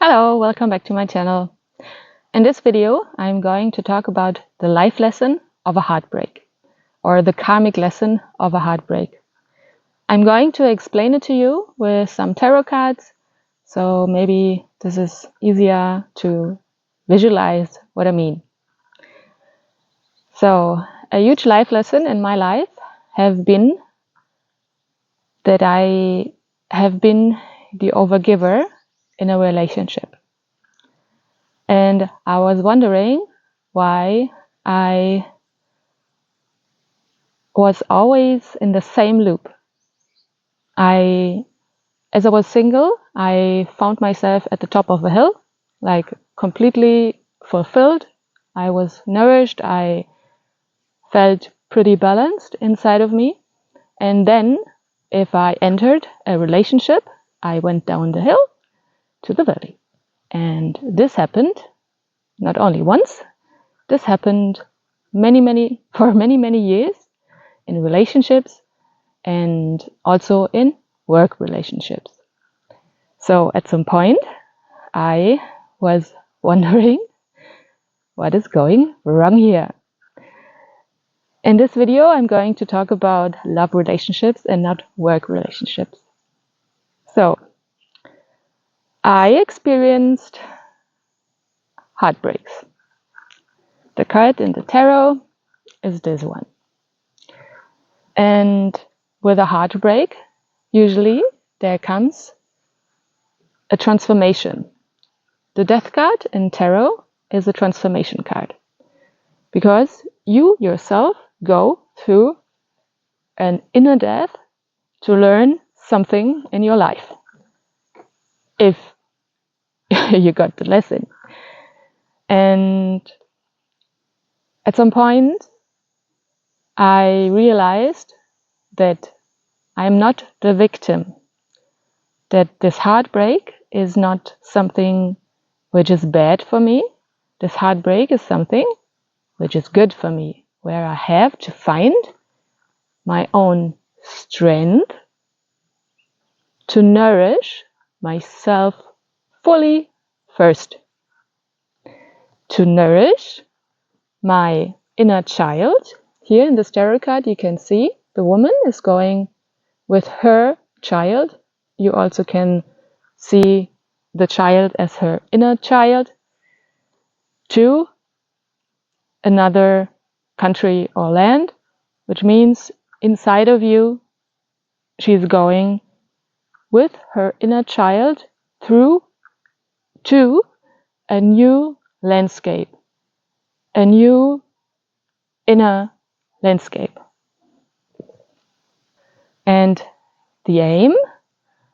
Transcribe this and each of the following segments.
Hello, welcome back to my channel. In this video, I'm going to talk about the life lesson of a heartbreak, or the karmic lesson of a heartbreak. I'm going to explain it to you with some tarot cards, so maybe this is easier to visualize what I mean. So, a huge life lesson in my life have been that I have been the overgiver in a relationship. And I was wondering why I was always in the same loop. As I was single, I found myself at the top of a hill, like completely fulfilled. I was nourished. I felt pretty balanced inside of me. And then if I entered a relationship, I went down the hill to the valley. And this happened not only once, this happened for many years in relationships and also in work relationships. So at some point, I was wondering what is going wrong here. In this video, I'm going to talk about love relationships and not work relationships. So, I experienced heartbreaks. The card in the tarot is this one. And with a heartbreak, usually there comes a transformation. The death card in tarot is a transformation card because you yourself go through an inner death to learn something in your life. If you got the lesson. And at some point, I realized that I'm not the victim, that this heartbreak is not something which is bad for me. This heartbreak is something which is good for me, where I have to find my own strength to nourish myself fully first, to nourish my inner child. Here in this tarot card you can see the woman is going with her child. You also can see the child as her inner child to another country or land, which means inside of you she's going with her inner child through to a new landscape, a new inner landscape. And the aim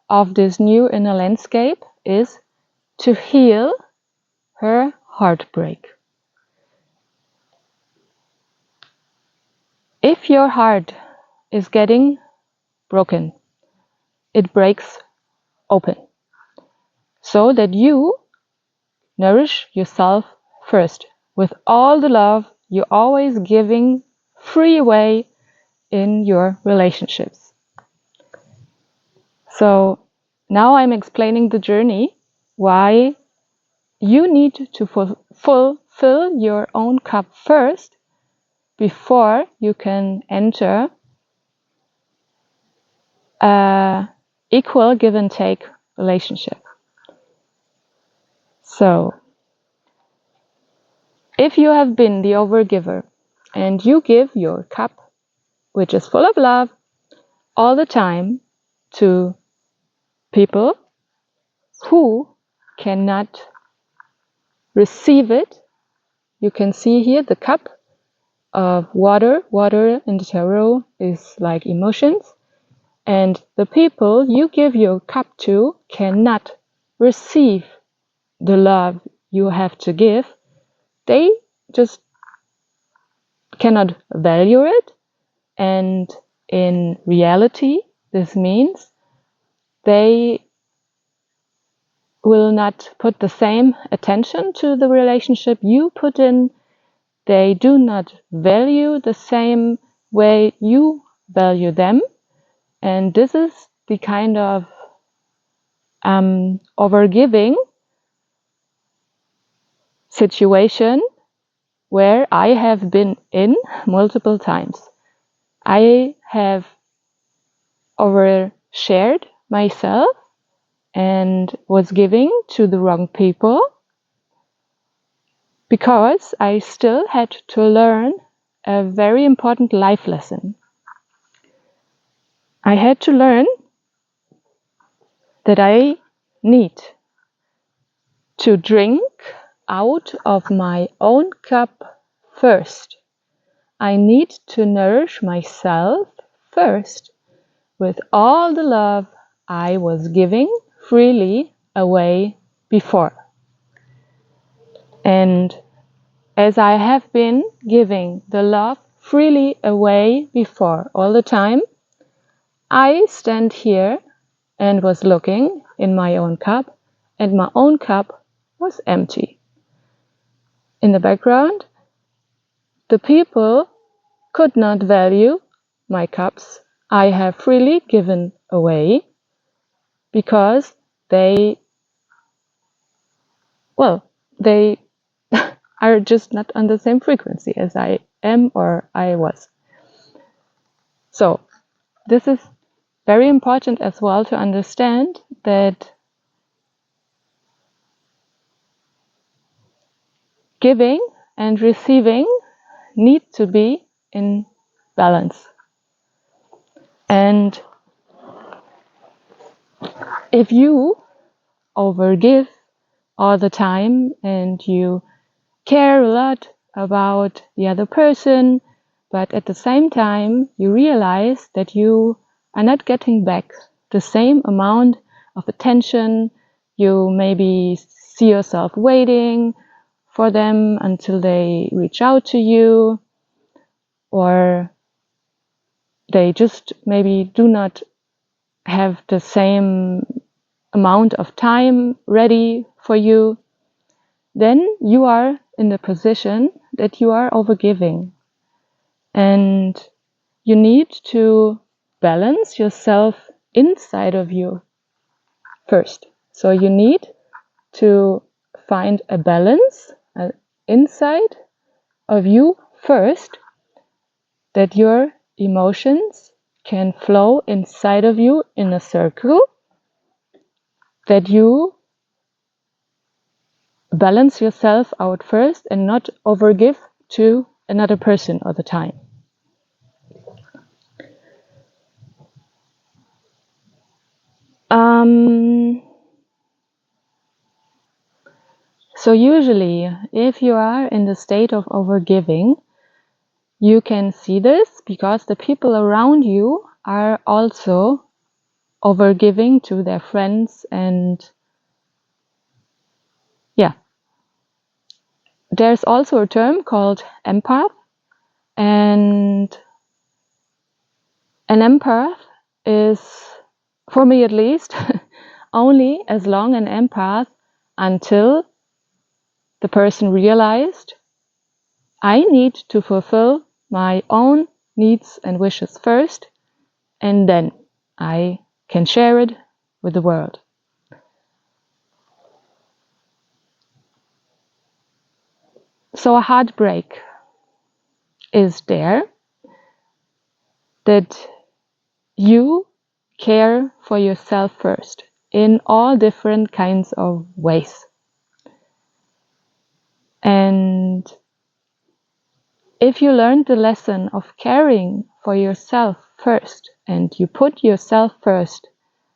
of this new inner landscape is to heal her heartbreak. If your heart is getting broken, it breaks open so that you nourish yourself first with all the love you're always giving free away in your relationships. So now I'm explaining the journey, why you need to fulfill your own cup first before you can enter an equal give and take relationship. So, if you have been the overgiver and you give your cup, which is full of love, all the time to people who cannot receive it, you can see here the cup of water. Water in the tarot is like emotions. And the people you give your cup to cannot receive the love you have to give. They just cannot value it. And in reality, this means they will not put the same attention to the relationship you put in. They do not value the same way you value them. And this is the kind of overgiving situation where I have been in multiple times. I have overshared myself and was giving to the wrong people because I still had to learn a very important life lesson. I had to learn that I need to drink out of my own cup first. I need to nourish myself first with all the love I was giving freely away before. And as I have been giving the love freely away before all the time, I stand here and was looking in my own cup, and my own cup was empty. In the background, the people could not value my cups I have freely given away because they are just not on the same frequency as I am or I was. So this is very important as well to understand that giving and receiving need to be in balance. And if you overgive all the time and you care a lot about the other person, but at the same time you realize that you are not getting back the same amount of attention, you maybe see yourself waiting for them until they reach out to you, or they just maybe do not have the same amount of time ready for you, then you are in the position that you are overgiving. And you need to balance yourself inside of you first. So you need to find a balance inside of you first, that your emotions can flow inside of you in a circle, that you balance yourself out first and not overgive to another person all the time. So usually, if you are in the state of overgiving, you can see this because the people around you are also overgiving to their friends, and there's also a term called empath, and an empath is, for me at least, only as long an empath until the person realized, I need to fulfill my own needs and wishes first, and then I can share it with the world. So a heartbreak is there, that you care for yourself first in all different kinds of ways. And if you learned the lesson of caring for yourself first, and you put yourself first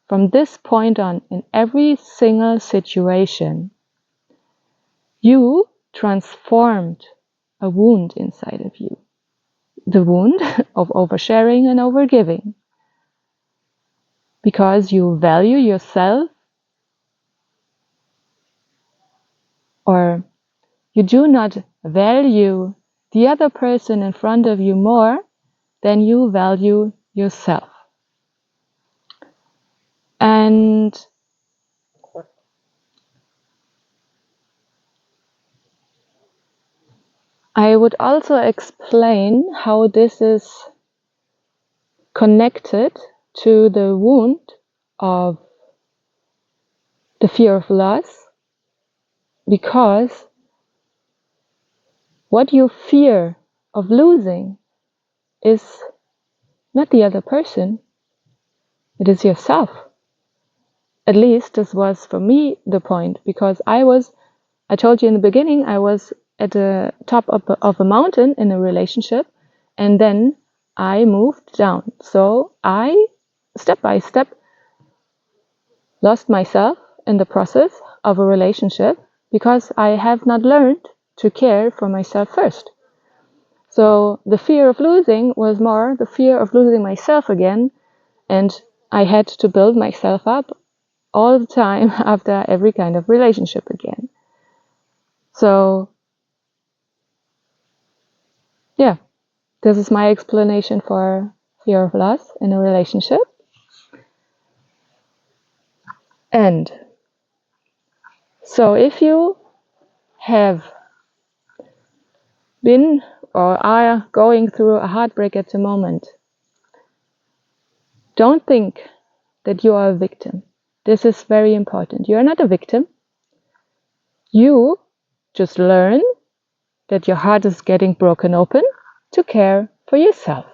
from this point on in every single situation, you transformed a wound inside of you. The wound of oversharing and overgiving. Because you value yourself, or you do not value the other person in front of you more than you value yourself. And I would also explain how this is connected to the wound of the fear of loss, because what you fear of losing is not the other person, it is yourself. At least this was for me the point, because I told you in the beginning, I was at the top of a mountain in a relationship, and then I moved down. So I, step by step, lost myself in the process of a relationship because I have not learned to care for myself first. So the fear of losing was more the fear of losing myself again, and I had to build myself up all the time after every kind of relationship again. So yeah, this is my explanation for fear of loss in a relationship. And so if you have been or are going through a heartbreak at the moment, don't think that you are a victim. This is very important. You are not a victim. You just learn that your heart is getting broken open to care for yourself,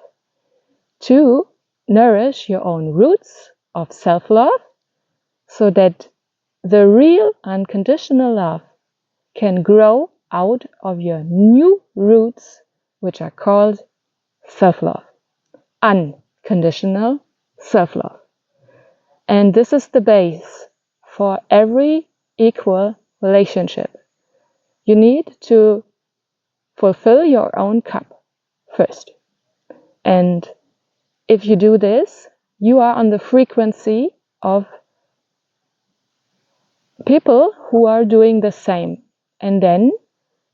to nourish your own roots of self-love, so that the real unconditional love can grow out of your new roots, which are called self-love, unconditional self-love. And this is the base for every equal relationship. You need to fulfill your own cup first. And if you do this, you are on the frequency of people who are doing the same. And then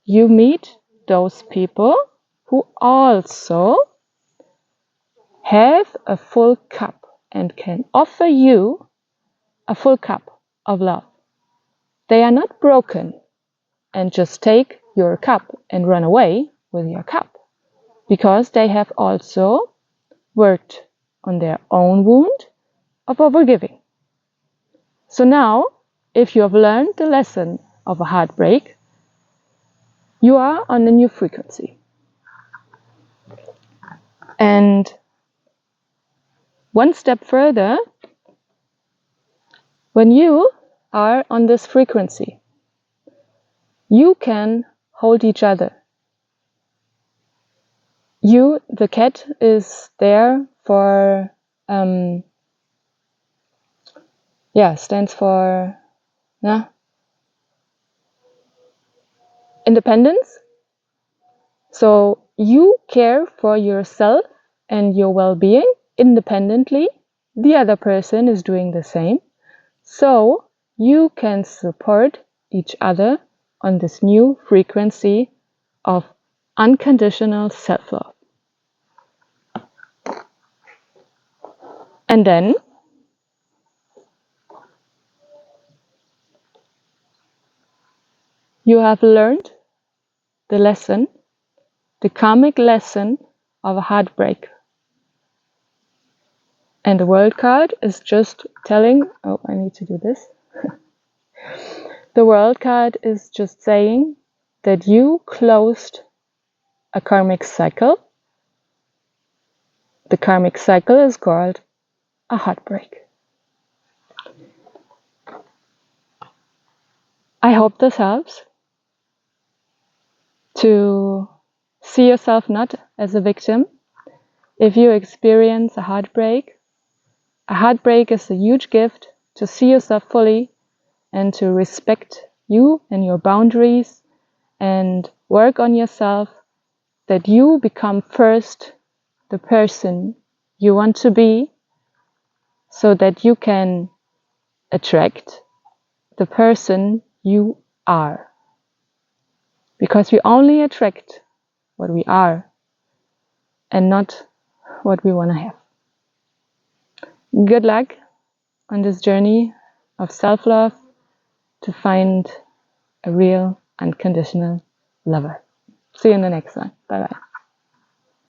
you meet those people who also have a full cup and can offer you a full cup of love. They are not broken and just take your cup and run away with your cup, because they have also worked on their own wound of overgiving. So now, if you have learned the lesson of a heartbreak, you are on a new frequency. And one step further, when you are on this frequency, you can hold each other. You, the cat, is there for, stands for independence. So you care for yourself and your well-being independently. The other person is doing the same. So you can support each other on this new frequency of unconditional self-love. And then you have learned the lesson, the karmic lesson of a heartbreak. And the world card is just telling, oh, I need to do this. The world card is just saying that you closed a karmic cycle. The karmic cycle is called a heartbreak. I hope this helps to see yourself not as a victim. If you experience a heartbreak is a huge gift to see yourself fully and to respect you and your boundaries and work on yourself, that you become first the person you want to be, so that you can attract the person you are. Because we only attract what we are and not what we want to have. Good luck on this journey of self-love to find a real unconditional lover. See you in the next one. Bye bye.